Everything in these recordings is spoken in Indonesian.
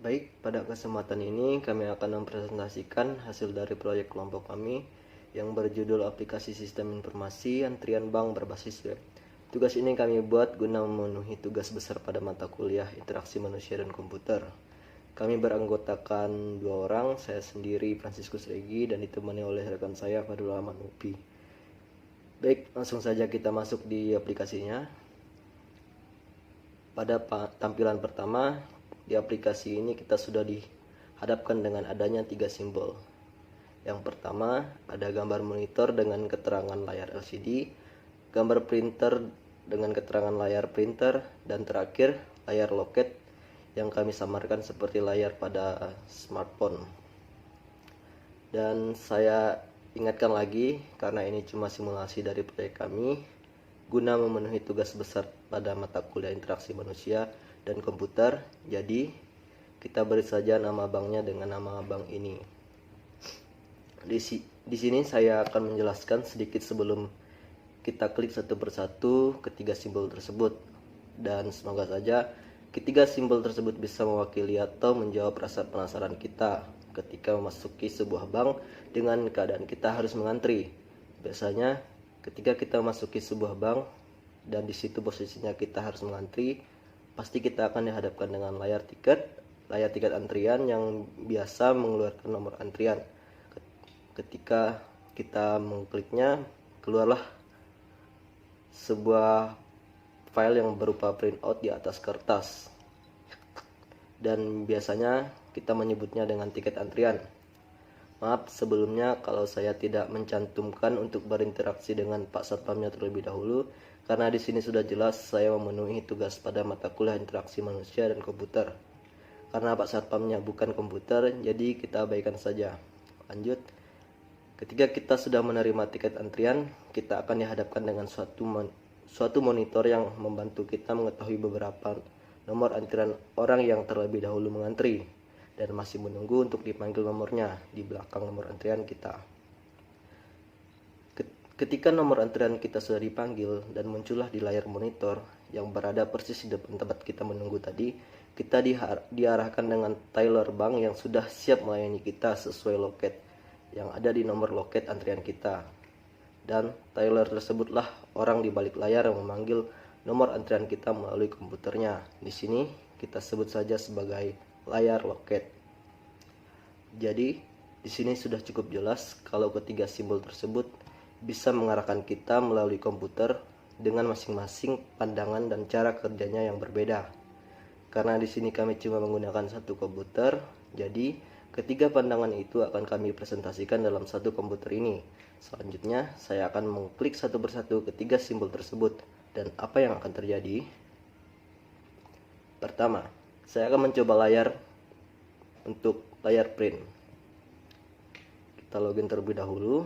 Baik, pada kesempatan ini kami akan mempresentasikan hasil dari proyek kelompok kami yang berjudul Aplikasi Sistem Informasi Antrian Bank Berbasis Web. Tugas ini kami buat guna memenuhi tugas besar pada mata kuliah Interaksi Manusia dan Komputer. Kami beranggotakan 2 orang, saya sendiri Franciscus Regi dan ditemani oleh rekan saya Fadul Rahman Upi. Baik, langsung saja kita masuk di aplikasinya. Pada tampilan pertama, di aplikasi ini kita sudah dihadapkan dengan adanya 3 simbol. Yang pertama, ada gambar monitor dengan keterangan layar LCD, gambar printer dengan keterangan layar printer, dan terakhir layar loket yang kami samarkan seperti layar pada smartphone. Dan saya ingatkan lagi, karena ini cuma simulasi dari proyek kami, guna memenuhi tugas besar pada mata kuliah Interaksi Manusia dan Komputer, jadi kita beri saja nama banknya dengan nama bank ini. Di sini saya akan menjelaskan sedikit sebelum kita klik satu persatu ketiga simbol tersebut, dan semoga saja ketiga simbol tersebut bisa mewakili atau menjawab rasa penasaran kita ketika memasuki sebuah bank dengan keadaan kita harus mengantri. Biasanya ketika kita memasuki sebuah bank dan di situ posisinya kita harus mengantri, pasti kita akan dihadapkan dengan layar tiket antrian yang biasa mengeluarkan nomor antrian. Ketika kita mengkliknya, keluarlah sebuah file yang berupa printout di atas kertas, dan biasanya kita menyebutnya dengan tiket antrian. Maaf sebelumnya kalau saya tidak mencantumkan untuk berinteraksi dengan Pak Satpamnya terlebih dahulu, karena di sini sudah jelas saya memenuhi tugas pada mata kuliah Interaksi Manusia dan Komputer. Karena Pak Satpamnya bukan komputer, jadi kita abaikan saja. Lanjut. Ketika kita sudah menerima tiket antrian, kita akan dihadapkan dengan suatu monitor yang membantu kita mengetahui beberapa nomor antrian orang yang terlebih dahulu mengantri dan masih menunggu untuk dipanggil nomornya di belakang nomor antrian kita. Ketika nomor antrian kita sudah dipanggil dan muncullah di layar monitor yang berada persis di depan tempat kita menunggu tadi, kita diarahkan dengan teller bank yang sudah siap melayani kita sesuai loket yang ada di nomor loket antrian kita. Dan teller tersebutlah orang di balik layar yang memanggil nomor antrian kita melalui komputernya. Di sini kita sebut saja sebagai layar loket. Jadi, di sini sudah cukup jelas kalau ketiga simbol tersebut bisa mengarahkan kita melalui komputer dengan masing-masing pandangan dan cara kerjanya yang berbeda. Karena di sini kami cuma menggunakan satu komputer, jadi ketiga pandangan itu akan kami presentasikan dalam satu komputer ini. Selanjutnya, saya akan mengklik satu persatu ketiga simbol tersebut, dan apa yang akan terjadi? Pertama, saya akan mencoba layar untuk layar print. Kita login terlebih dahulu.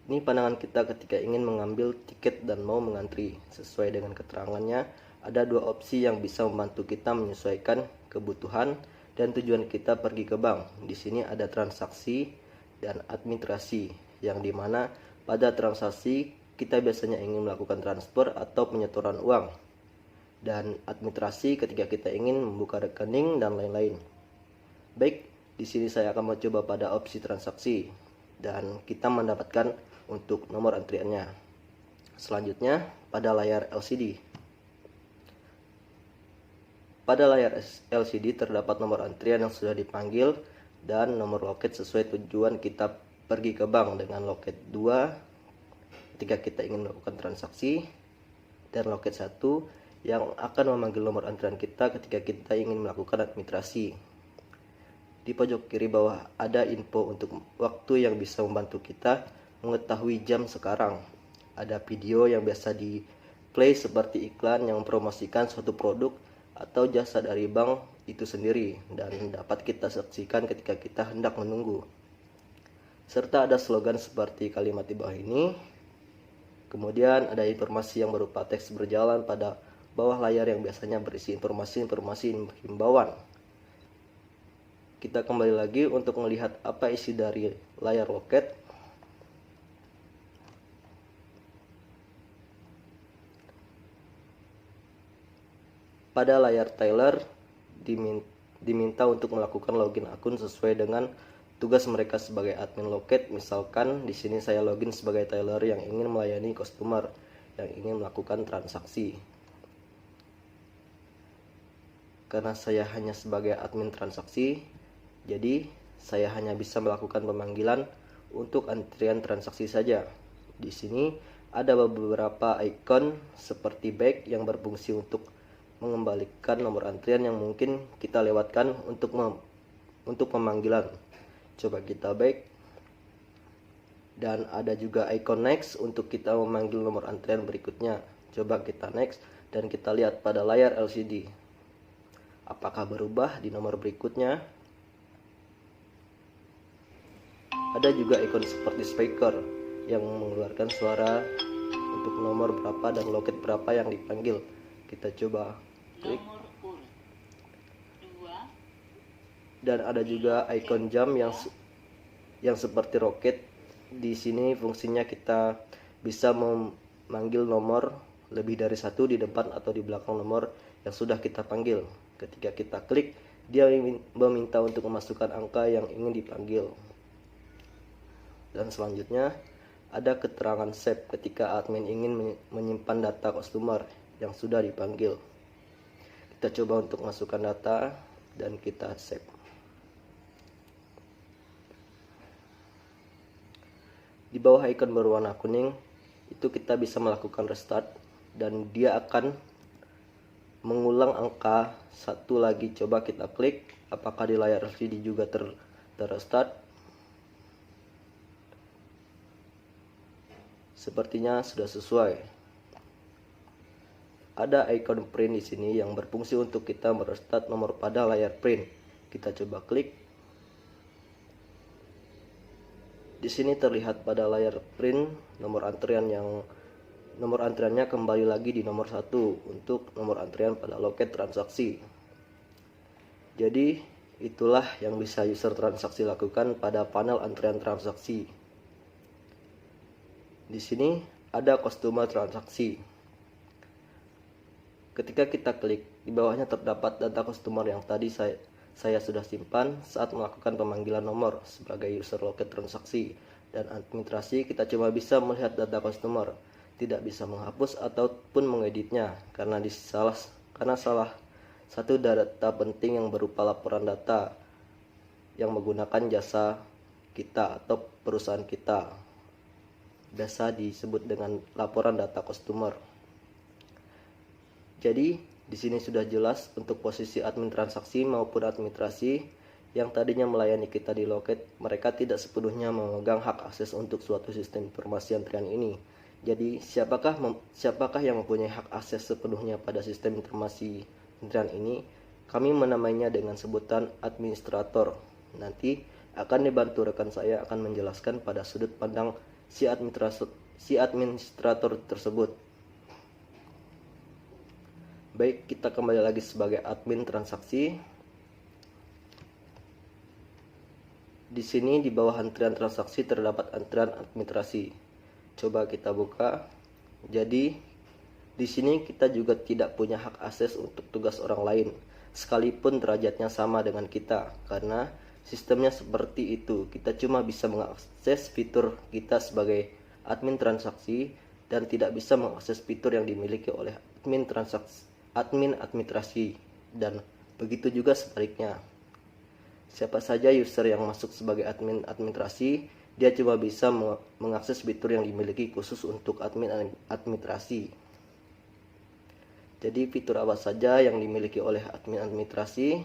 Ini pandangan kita ketika ingin mengambil tiket dan mau mengantri. Sesuai dengan keterangannya, ada 2 opsi yang bisa membantu kita menyesuaikan kebutuhan dan tujuan kita pergi ke bank. Di sini ada transaksi dan administrasi, yang dimana pada transaksi kita biasanya ingin melakukan transfer atau penyetoran uang, dan administrasi ketika kita ingin membuka rekening dan lain-lain. Baik, di sini saya akan mencoba pada opsi transaksi dan kita mendapatkan untuk nomor antriannya. Selanjutnya pada layar LCD. Pada layar LCD terdapat nomor antrian yang sudah dipanggil dan nomor loket sesuai tujuan kita pergi ke bank, dengan loket 2 ketika kita ingin melakukan transaksi, dan loket 1 yang akan memanggil nomor antrian kita ketika kita ingin melakukan administrasi. Di pojok kiri bawah ada info untuk waktu yang bisa membantu kita mengetahui jam sekarang. Ada video yang biasa di play seperti iklan yang mempromosikan suatu produk atau jasa dari bank itu sendiri, dan dapat kita saksikan ketika kita hendak menunggu. Serta ada slogan seperti kalimat di bawah ini. Kemudian ada informasi yang berupa teks berjalan pada bawah layar yang biasanya berisi informasi himbauan. Kita kembali lagi untuk melihat apa isi dari layar loket. Pada layar teller diminta untuk melakukan login akun sesuai dengan tugas mereka sebagai admin loket. Misalkan di sini saya login sebagai teller yang ingin melayani customer yang ingin melakukan transaksi. Karena saya hanya sebagai admin transaksi, jadi saya hanya bisa melakukan pemanggilan untuk antrian transaksi saja. Di sini ada beberapa icon seperti back yang berfungsi untuk mengembalikan nomor antrian yang mungkin kita lewatkan untuk pemanggilan. Coba kita back. Dan ada juga icon next untuk kita memanggil nomor antrian berikutnya. Coba kita next dan kita lihat pada layar LCD. Apakah berubah di nomor berikutnya? Ada juga ikon seperti speaker yang mengeluarkan suara untuk nomor berapa dan loket berapa yang dipanggil. Kita coba klik. Dan ada juga ikon jam yang seperti roket. Di sini fungsinya kita bisa memanggil nomor lebih dari satu di depan atau di belakang nomor yang sudah kita panggil. Ketika kita klik, dia meminta untuk memasukkan angka yang ingin dipanggil. Dan selanjutnya ada keterangan save ketika admin ingin menyimpan data customer yang sudah dipanggil. Kita coba untuk masukkan data dan kita save. Di bawah icon berwarna kuning itu kita bisa melakukan restart dan dia akan mengulang angka satu lagi. Coba kita klik apakah di layar LCD juga terrestart. Sepertinya sudah sesuai. Ada icon print di sini yang berfungsi untuk kita merestart nomor pada layar print. Kita coba klik. Di sini terlihat pada layar print nomor antriannya kembali lagi di nomor 1 untuk nomor antrian pada loket transaksi. Jadi itulah yang bisa user transaksi lakukan pada panel antrian transaksi. Di sini ada customer transaksi. Ketika kita klik, di bawahnya terdapat data customer yang tadi saya sudah simpan saat melakukan pemanggilan nomor sebagai user loket transaksi. Dan administrasi kita cuma bisa melihat data customer, tidak bisa menghapus ataupun mengeditnya karena salah satu data penting yang berupa laporan data yang menggunakan jasa kita atau perusahaan kita. Biasa disebut dengan laporan data customer. Jadi di sini sudah jelas untuk posisi admin transaksi maupun administrasi yang tadinya melayani kita di loket, mereka tidak sepenuhnya memegang hak akses untuk suatu sistem informasi antrian ini. Jadi siapakah yang mempunyai hak akses sepenuhnya pada sistem informasi antrian ini? Kami menamainya dengan sebutan administrator. Nanti akan dibantu rekan saya akan menjelaskan pada sudut pandang si administrator tersebut. Baik, kita kembali lagi sebagai admin transaksi. Di sini di bawah antrian transaksi terdapat antrian administrasi. Coba kita buka. Jadi di sini kita juga tidak punya hak akses untuk tugas orang lain, sekalipun derajatnya sama dengan kita, karena sistemnya seperti itu. Kita cuma bisa mengakses fitur kita sebagai admin transaksi dan tidak bisa mengakses fitur yang dimiliki oleh admin administrasi, dan begitu juga sebaliknya. Siapa saja user yang masuk sebagai admin administrasi, dia cuma bisa mengakses fitur yang dimiliki khusus untuk admin administrasi. Jadi fitur apa saja yang dimiliki oleh admin administrasi?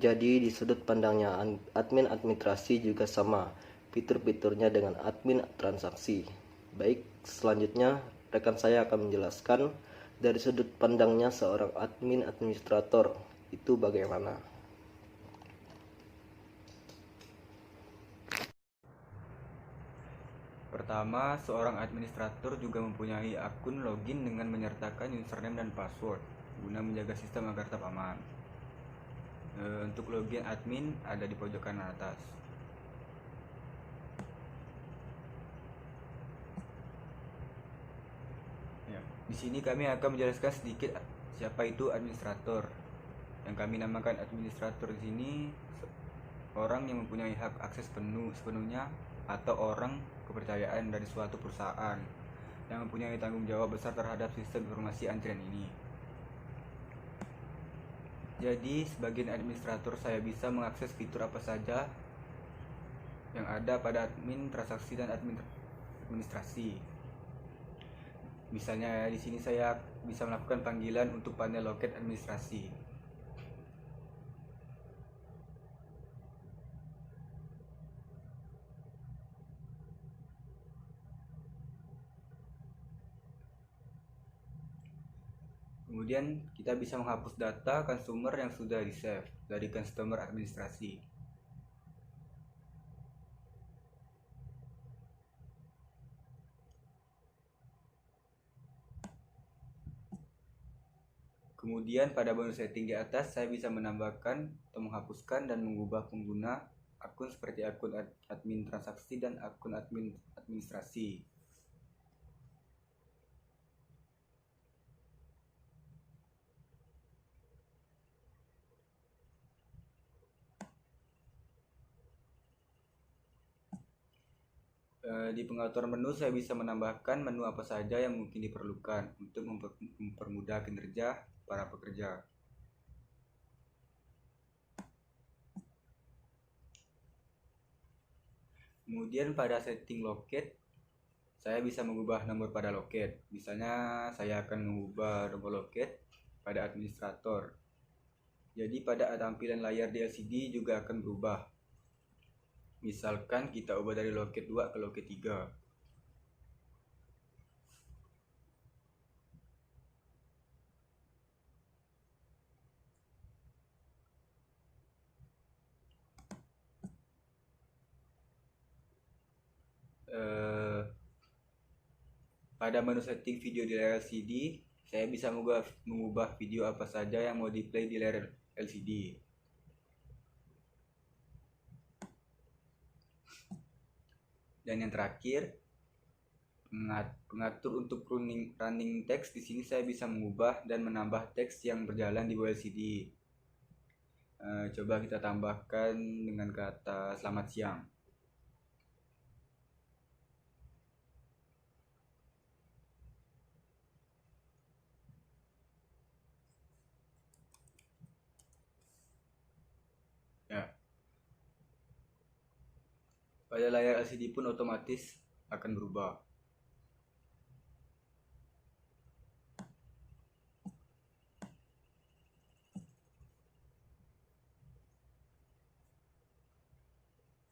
Jadi di sudut pandangnya admin administrasi juga sama fitur-fiturnya dengan admin transaksi. Baik, selanjutnya rekan saya akan menjelaskan dari sudut pandangnya seorang admin administrator itu bagaimana. Pertama, seorang administrator juga mempunyai akun login dengan menyertakan username dan password guna menjaga sistem agar tetap aman. Untuk login admin ada di pojok kanan atas. Ya, di sini kami akan menjelaskan sedikit siapa itu administrator. Yang kami namakan administrator di sini orang yang mempunyai hak akses sepenuhnya atau orang kepercayaan dari suatu perusahaan yang mempunyai tanggung jawab besar terhadap sistem informasi antrian ini. Jadi, sebagai administrator saya bisa mengakses fitur apa saja yang ada pada admin transaksi dan administrasi. Misalnya di sini saya bisa melakukan panggilan untuk panel loket administrasi. Kemudian kita bisa menghapus data consumer yang sudah di-save dari customer administrasi. Kemudian pada menu setting di atas saya bisa menambahkan atau menghapuskan dan mengubah pengguna akun seperti akun admin transaksi dan akun admin administrasi. Di pengatur menu saya bisa menambahkan menu apa saja yang mungkin diperlukan untuk mempermudah kinerja para pekerja. Kemudian pada setting loket saya bisa mengubah nomor pada loket. Misalnya saya akan mengubah nomor loket pada administrator. Jadi pada tampilan layar di LCD juga akan berubah. Misalkan kita ubah dari loket 2 ke loket 3. Pada menu setting video di layar LCD, saya bisa mengubah video apa saja yang mau di play di layar LCD. Dan yang terakhir, pengatur untuk running text. Di sini saya bisa mengubah dan menambah teks yang berjalan di bawah LCD. Coba kita tambahkan dengan kata selamat siang. Ya. Pada layar LCD pun otomatis akan berubah.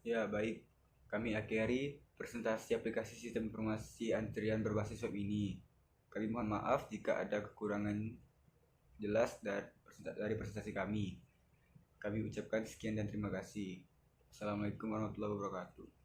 Ya, baik. Kami akhiri presentasi aplikasi sistem informasi antrian berbasis web ini. Kami mohon maaf jika ada kekurangan jelas dari presentasi kami. Kami ucapkan sekian dan terima kasih. Assalamualaikum warahmatullahi wabarakatuh.